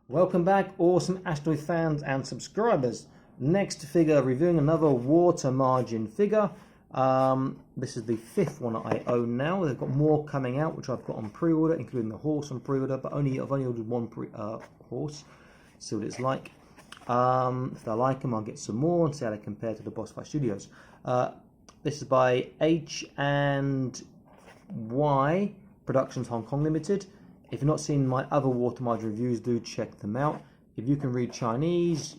Welcome back, awesome Asteroid fans and subscribers. Next figure, reviewing another water margin figure. This is the fifth one I own now. They've got more coming out, which I've got on pre-order, including the horse on pre-order, but I've only ordered one horse. See what it's like. If I like them, I'll get some more and see how they compare to the Boss Fight Studios. This is by H&Y Productions Hong Kong Limited. If you've not seen my other water margin reviews, do check them out. If you can read Chinese,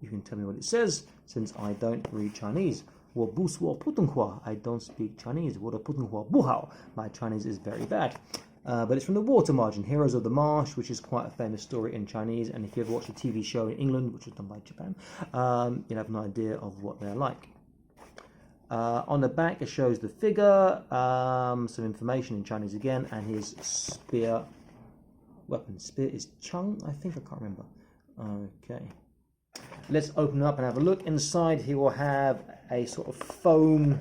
you can tell me what it says, since I don't read Chinese. I don't speak Chinese. My Chinese is very bad. But it's from the water margin, Heroes of the Marsh, which is quite a famous story in Chinese. And if you ever watched a TV show in England, which was done by Japan, you'll have an idea of what they're like. On the back it shows the figure, some information in Chinese again, and his weapon is Chung, I think, I can't remember. Okay, let's open it up and have a look. Inside he will have a sort of foam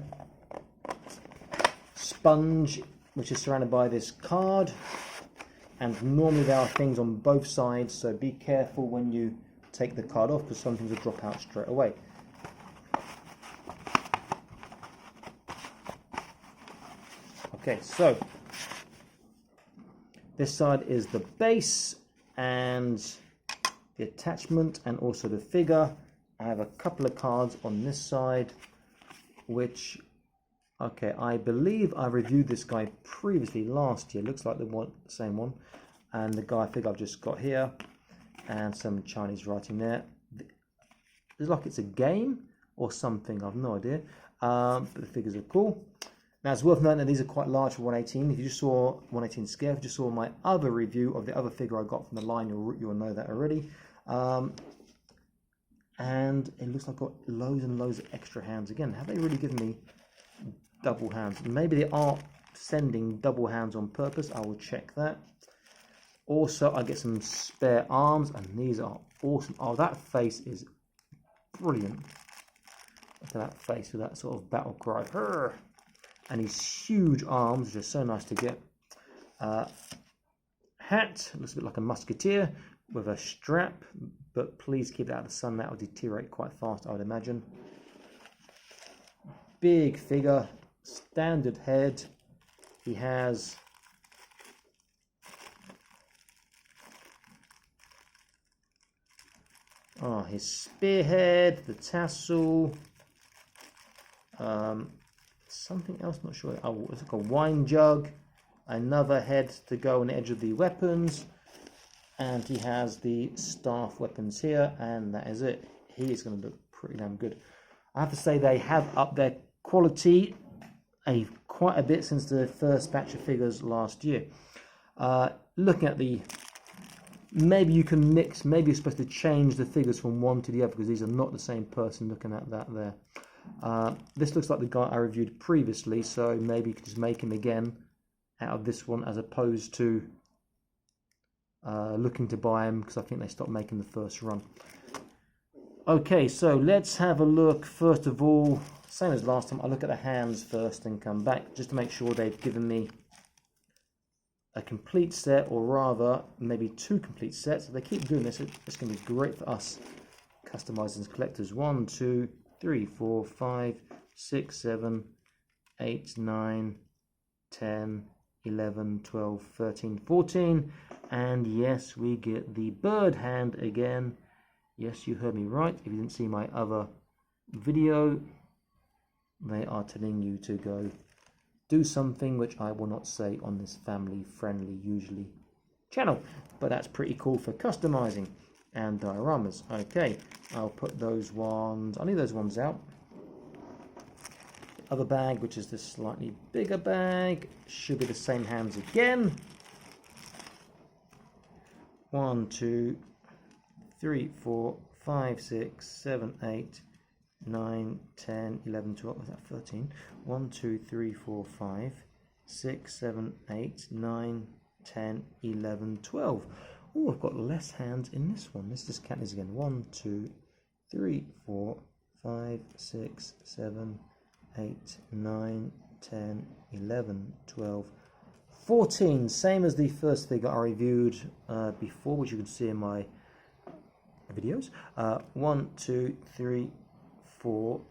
sponge which is surrounded by this card, and normally there are things on both sides, so be careful when you take the card off because some things will drop out straight away. Okay, so this side is the base and the attachment and also the figure. I have a couple of cards on this side, which, okay, I believe I reviewed this guy previously last year. Looks like the same one. And the guy figure I've just got here, and some Chinese writing there. It's like it's a game or something, I've no idea. But the figures are cool. Now it's worth noting that these are quite large for 118. If you just saw 118 scale, if you just saw my other review of the other figure I got from the line, you'll know that already. And it looks like I've got loads and loads of extra hands. Again, have they really given me double hands? Maybe they are sending double hands on purpose. I will check that. Also, I get some spare arms, and these are awesome. Oh, that face is brilliant. Look at that face with that sort of battle cry. Urgh. And these huge arms, which are so nice to get. Hat, looks a bit like a musketeer with a strap, but please keep it out of the sun, that will deteriorate quite fast, I would imagine. Big figure, standard head. He has his spearhead, the tassel, something else, not sure. Oh, it's like a wine jug, another head to go on the edge of the weapons, and he has the staff weapons here, and that is it. He is going to look pretty damn good. I have to say they have upped their quality quite a bit since the first batch of figures last year. Looking at maybe you can mix, maybe you're supposed to change the figures from one to the other because these are not the same person. Looking at that there. This looks like the guy I reviewed previously, so maybe you could just make him again out of this one as opposed to looking to buy him, because I think they stopped making the first run. Okay, so let's have a look. First of all, same as last time, I'll look at the hands first and come back just to make sure they've given me a complete set, or rather maybe two complete sets. If they keep doing this, it's going to be great for us customizers and collectors. 1, 2, 3, 4, 5, 6, 7, 8, 9, 10, 11, 12, 13, 14. And yes, we get the bird hand again. Yes, you heard me right. If you didn't see my other video, they are telling you to go do something which I will not say on this family friendly usually channel. But that's pretty cool for customizing and dioramas. Okay, I'll put those ones, I'll leave those ones out. The other bag, which is this slightly bigger bag, should be the same hands again. 1, 2, 3, 4, 5, 6, 7, 8, 9, 10, 11, 12, was that 13? 1, 2, 3, 4, 5, 6, 7, 8, 9, 10, 11, 12. Oh, I've got less hands in this one. Let's just count this again. 1, 2, 3, 4, 5, 6, 7, 8, 9, 10, 11, 12, 14, same as the first figure I reviewed before, which you can see in my videos. 1, 2, 3, 4,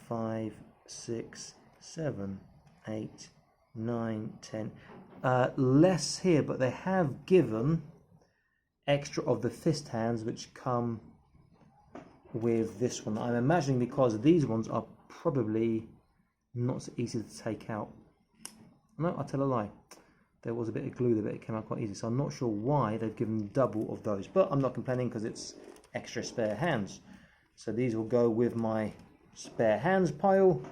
5, 6, 7, 8, 9, 10. Less here, but they have given extra of the fist hands which come with this one. I'm imagining because these ones are probably not so easy to take out. No, I tell a lie. There was a bit of glue there, but it came out quite easy. So I'm not sure why they've given double of those, but I'm not complaining because it's extra spare hands. So these will go with my spare hands pile,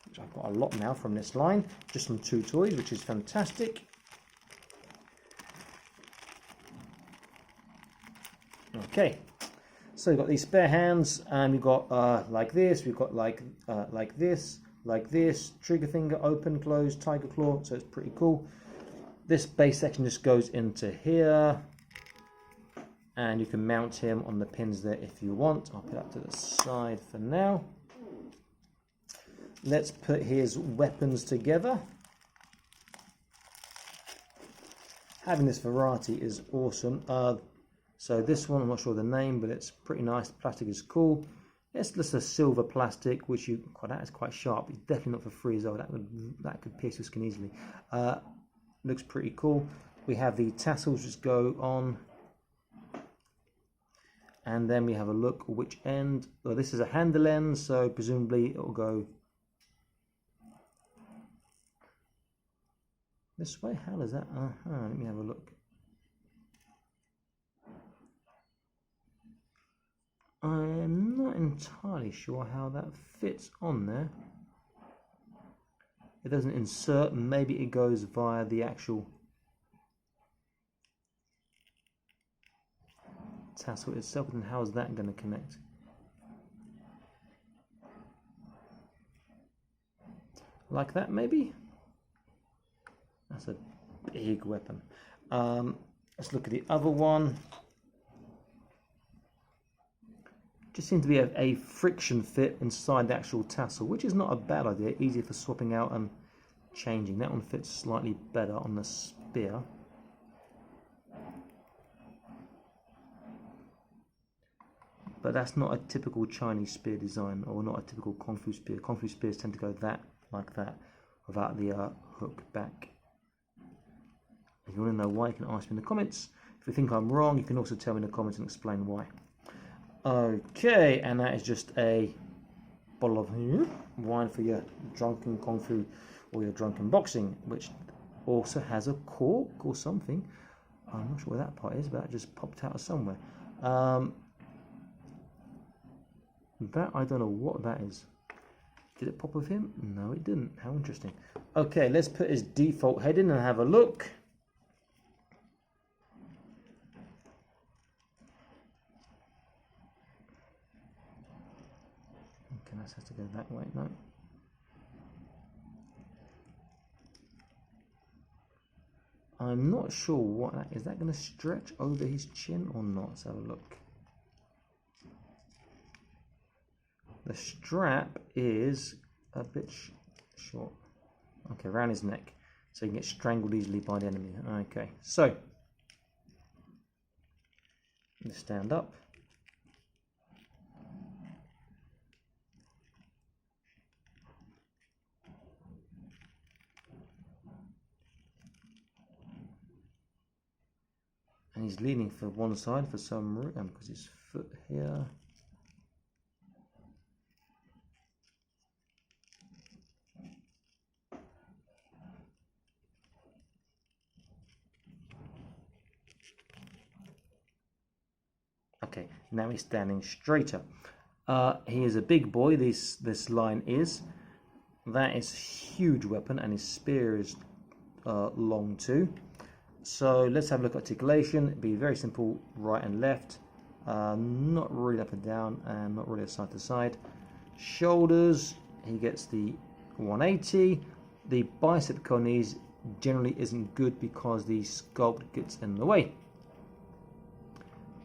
which I've got a lot now from this line. Just some 2 toys, which is fantastic. Okay, so we've got these spare hands, and we've got like this, we've got like this, trigger finger, open, close, tiger claw, so it's pretty cool. This base section just goes into here, and you can mount him on the pins there if you want. I'll put that to the side for now. Let's put his weapons together. Having this variety is awesome. So this one, I'm not sure the name, but it's pretty nice. The plastic is cool. It's just a silver plastic, which that is quite sharp. It's definitely not for free as well. That could pierce your skin easily. Looks pretty cool. We have the tassels just go on, and then we have a look which end. Well, this is a handle end, so presumably it will go this way. How does that? Let me have a look. I'm not entirely sure how that fits on there. It doesn't insert. Maybe it goes via the actual tassel itself. And how is that going to connect? Like that, maybe? That's a big weapon. Let's look at the other one. Just seems to be a friction fit inside the actual tassel, which is not a bad idea. Easy for swapping out and changing. That one fits slightly better on the spear. But that's not a typical Chinese spear design, or not a typical Kung Fu spear. Kung Fu spears tend to go like that, without the hook back. If you want to know why, you can ask me in the comments. If you think I'm wrong, you can also tell me in the comments and explain why. Okay, and that is just a bottle of wine for your drunken Kung Fu or your drunken boxing, which also has a cork or something. I'm not sure where that part is, but that just popped out of somewhere. That, I don't know what that is. Did it pop with him? No, it didn't. How interesting. Okay, let's put his default head in and have a look. Okay, that has to go that way. No. I'm not sure what that is. That going to stretch over his chin or not? Let's have a look. The strap is a bit short. Okay, around his neck, so he can get strangled easily by the enemy. Okay, so let's stand up. And he's leaning for one side for some reason, because his foot here. Okay, now he's standing straighter. He is a big boy, this line is. That is a huge weapon, and his spear is long too. So let's have a look at articulation. It'd be very simple, right and left. Not really up and down, and not really side to side. Shoulders, he gets the 180. The bicep conies generally isn't good because the sculpt gets in the way.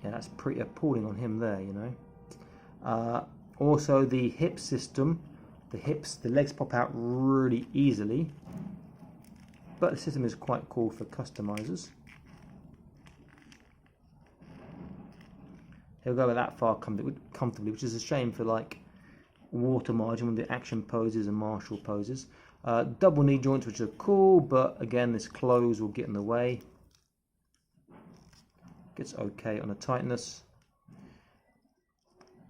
Yeah, that's pretty appalling on him there, you know. Also, the hip system, the legs pop out really easily. but the system is quite cool for customizers. He'll go that far comfortably, which is a shame for like water margin with the action poses and martial poses. Double knee joints, which are cool, but again, this close will get in the way. Gets okay on the tightness.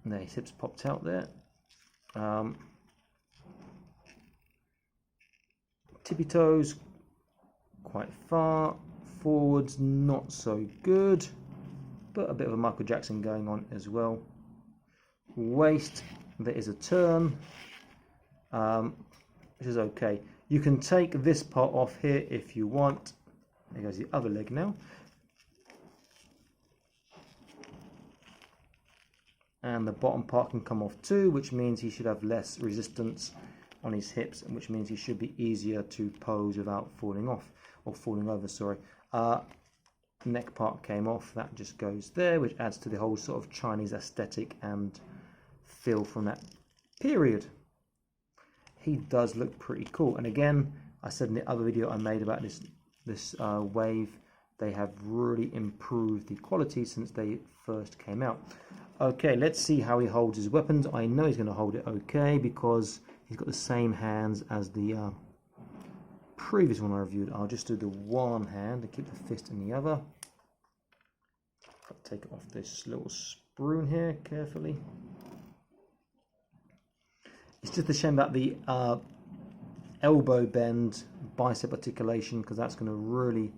And there, his hips popped out there. Tippy toes, quite far. Forwards, not so good, but a bit of a Michael Jackson going on as well. Waist, there is a turn, which is okay. You can take this part off here if you want. There goes the other leg now. And the bottom part can come off too, which means he should have less resistance on his hips, and which means he should be easier to pose without falling off, or falling over, sorry. Neck part came off, that just goes there, which adds to the whole sort of Chinese aesthetic and feel from that period. He does look pretty cool, and again, I said in the other video I made about this wave, they have really improved the quality since they first came out. Okay, let's see how he holds his weapons. I know he's going to hold it okay because he's got the same hands as the previous one I reviewed. I'll just do the one hand and keep the fist in the other. I'll take it off this little spoon here carefully. It's just a shame about the elbow bend, bicep articulation, because that's going to really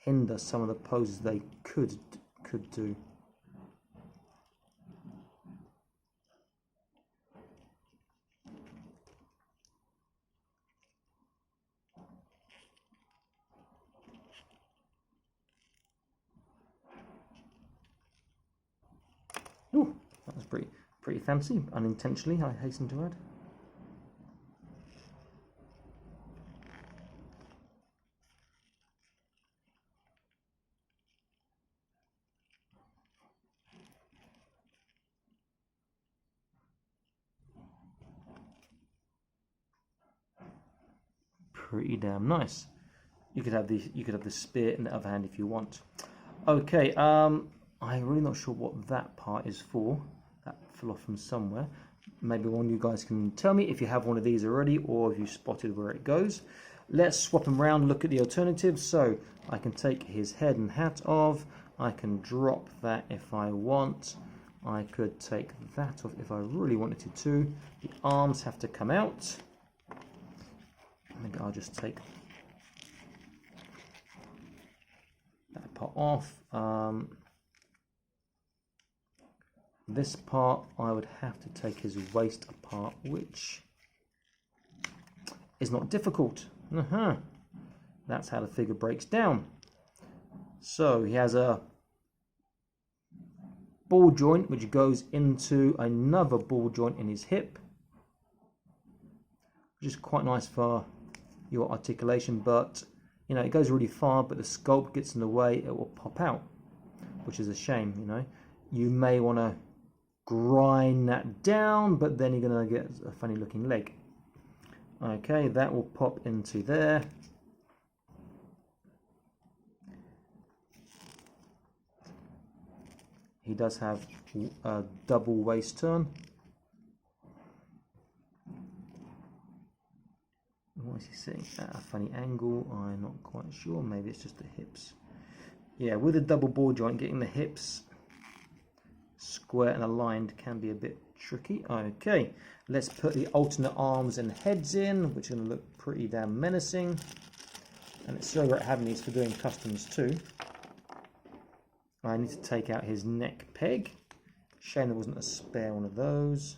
hinder some of the poses they could do. Ooh, that was pretty fancy, unintentionally, I hasten to add. Pretty damn nice. You could have the spear in the other hand if you want. Okay, I'm really not sure what that part is for. That fell off from somewhere. Maybe one of you guys can tell me if you have one of these already or if you spotted where it goes. Let's swap them around, look at the alternatives. So I can take his head and hat off. I can drop that if I want. I could take that off if I really wanted to. The arms have to come out. Maybe I'll just take that part off. This part I would have to take his waist apart, which is not difficult. That's how the figure breaks down. So he has a ball joint which goes into another ball joint in his hip, which is quite nice for your articulation, but you know, it goes really far, but the sculpt gets in the way, it will pop out, which is a shame. You know, you may want to grind that down, but then you're going to get a funny looking leg. Okay, that will pop into there. He does have a double waist turn. What is he sitting at a funny angle? I'm not quite sure. Maybe it's just the hips. Yeah, with a double ball joint, getting the hips square and aligned can be a bit tricky. Okay, let's put the alternate arms and heads in, which are going to look pretty damn menacing. And it's so great having these for doing customs too. I need to take out his neck peg. Shame there wasn't a spare one of those.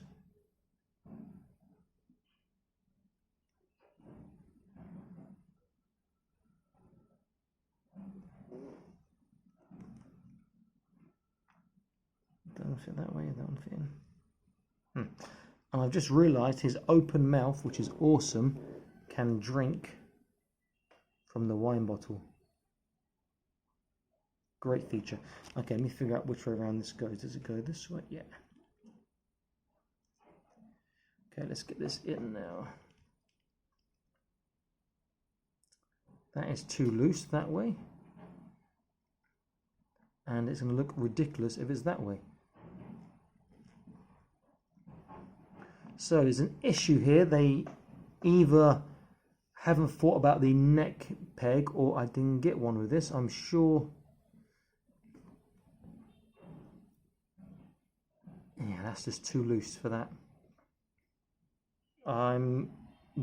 That one fit that way, that one fit in. And I've just realised his open mouth, which is awesome, can drink from the wine bottle. Great feature. Okay, let me figure out which way around this goes. Does it go this way? Yeah. Okay, let's get this in now. That is too loose that way. And it's going to look ridiculous if it's that way. So there's an issue here. They either haven't thought about the neck peg, or I didn't get one with this. I'm sure. Yeah, that's just too loose for that. I don't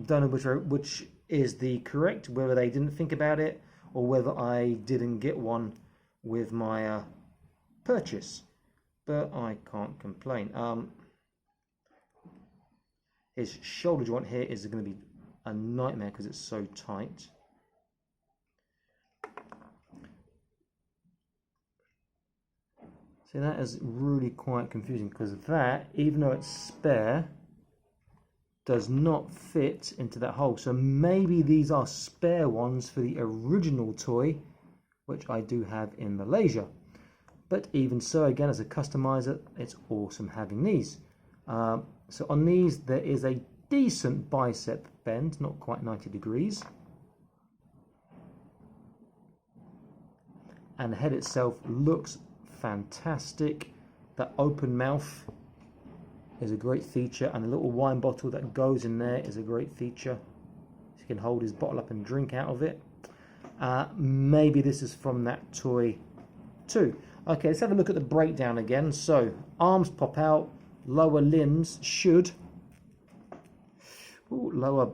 know which is the correct, whether they didn't think about it or whether I didn't get one with my purchase, but I can't complain. His shoulder joint here is going to be a nightmare because it's so tight. See, that is really quite confusing because that, even though it's spare, does not fit into that hole. So maybe these are spare ones for the original toy, which I do have in Malaysia. But even so, again, as a customizer, it's awesome having these. So on these, there is a decent bicep bend, not quite 90 degrees. And the head itself looks fantastic. That open mouth is a great feature, and the little wine bottle that goes in there is a great feature. So he can hold his bottle up and drink out of it. Maybe this is from that toy too. Okay, let's have a look at the breakdown again. So arms pop out, lower limbs should, lower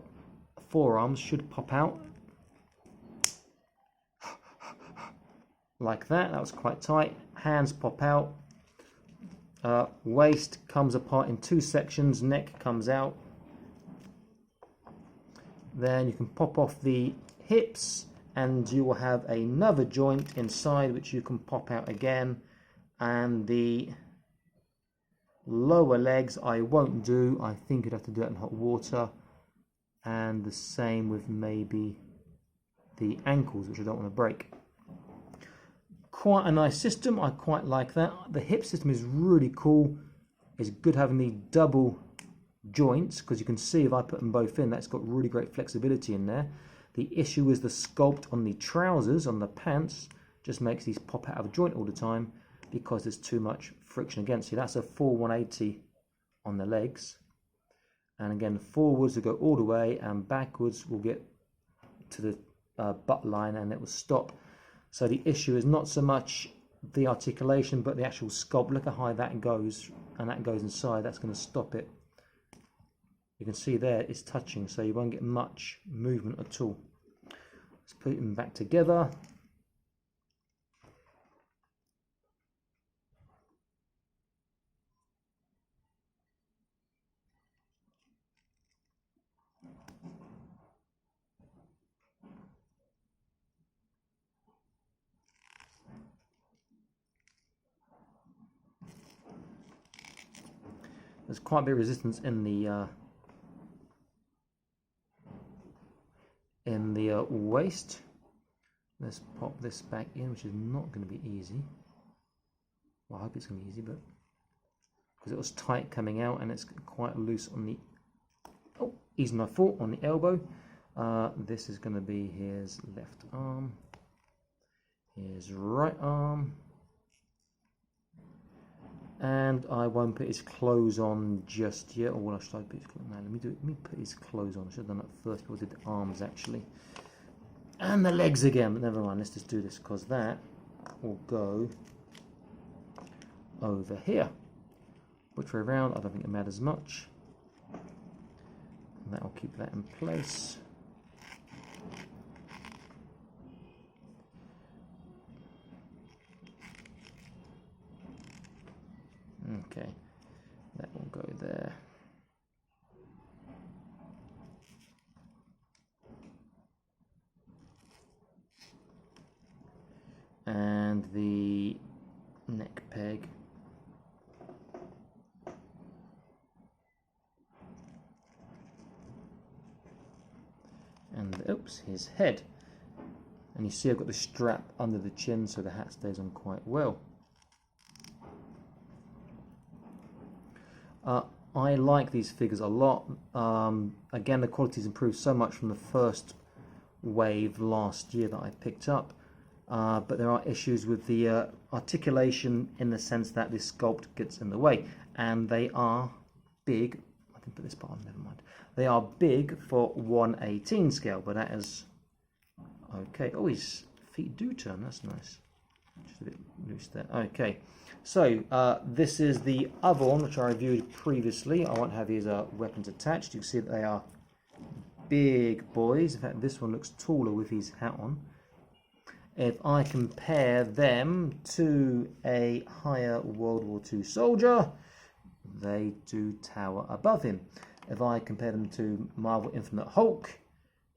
forearms should pop out like that. That was quite tight. Hands pop out. Waist comes apart in two sections, neck comes out. Then you can pop off the hips and you will have another joint inside which you can pop out again. And the lower legs I won't do. I think you'd have to do it in hot water. And the same with maybe the ankles, which I don't want to break. Quite a nice system. I quite like that. The hip system is really cool. It's good having the double joints because you can see if I put them both in, that's got really great flexibility in there. The issue is the sculpt on the trousers, on the pants, just makes these pop out of joint all the time because there's too much friction against you. That's a full 180 on the legs. And again, forwards will go all the way and backwards will get to the butt line and it will stop. So the issue is not so much the articulation, but the actual sculpt. Look how high that goes, and that goes inside. That's going to stop it. You can see there it's touching, so you won't get much movement at all. Let's put them back together. There's quite a bit of resistance in the waist. Let's pop this back in, which is not going to be easy. Well, I hope it's going to be easy, but because it was tight coming out and it's quite loose on the, oh, easy enough thought, on the elbow. This is going to be his left arm, his right arm. And I won't put his clothes on just yet. Or what should I put his clothes on? No, let me put his clothes on. I should have done that first before I did the arms actually. And the legs again, but never mind, let's just do this because that will go over here. Which way around, I don't think it matters much. And that will keep that in place. Okay, that will go there. And the neck peg. And oops, his head. And you see I've got the strap under the chin so the hat stays on quite well. I like these figures a lot. Again, the quality's improved so much from the first wave last year that I picked up. But there are issues with the articulation in the sense that this sculpt gets in the way, and they are big. I can put this part on, never mind. They are big for 1/18 scale, but that is okay. Oh, his feet do turn, that's nice. Just a bit loose there. Okay, so this is the other one which I reviewed previously. I won't have these weapons attached. You can see that they are big boys. In fact, this one looks taller with his hat on. If I compare them to a higher World War II soldier, they do tower above him. If I compare them to Marvel Infinite Hulk,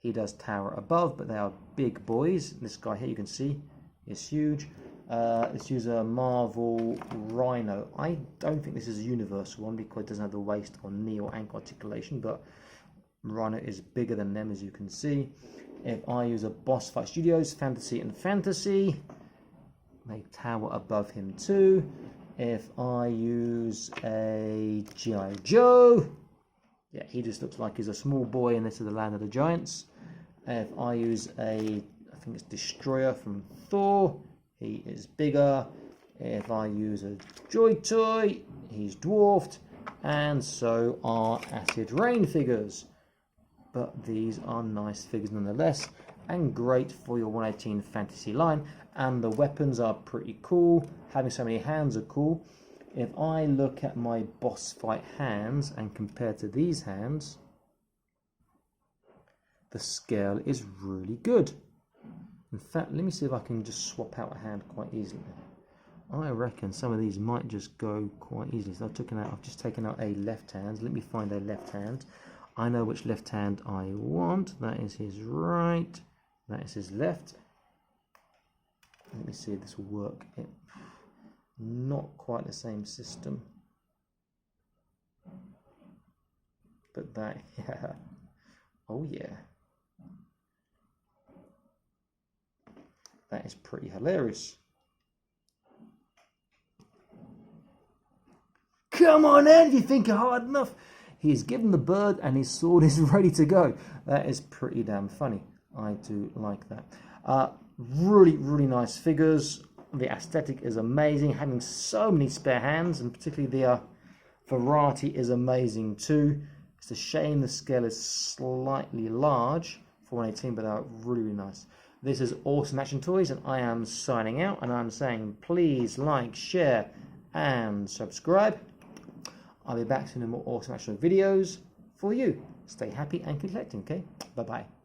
he does tower above, but they are big boys. This guy here, you can see, is huge. Let's use a Marvel Rhino. I don't think this is a universal one because it doesn't have the waist or knee or ankle articulation, but Rhino is bigger than them, as you can see. If I use a Boss Fight Studios Fantasy and Fantasy, they tower above him too. If I use a G.I.Joe, yeah, he just looks like he's a small boy and this is the Land of the Giants. If I use I think it's Destroyer from Thor, he is bigger. If I use a Joy Toy, he's dwarfed, and so are Acid Rain figures. But these are nice figures nonetheless, and great for your 1/18 fantasy line. And the weapons are pretty cool. Having so many hands are cool. If I look at my boss fight hands and compare to these hands, the scale is really good. In fact, let me see if I can just swap out a hand quite easily. I reckon some of these might just go quite easily. So I've just taken out a left hand. Let me find a left hand. I know which left hand I want. That is his right. That is his left. Let me see if this will work. Not quite the same system. But that, yeah. Oh yeah. That is pretty hilarious. Come on in if you think you're hard enough. He's given the bird and his sword is ready to go. That is pretty damn funny. I do like that. Really, really nice figures. The aesthetic is amazing. Having so many spare hands, and particularly the variety is amazing too. It's a shame the scale is slightly large for 1/18, but they are really, really nice. This is Awesome Action Toys, and I am signing out, and I'm saying please like, share, and subscribe. I'll be back soon with more Awesome Action videos for you. Stay happy and keep collecting, okay? Bye-bye.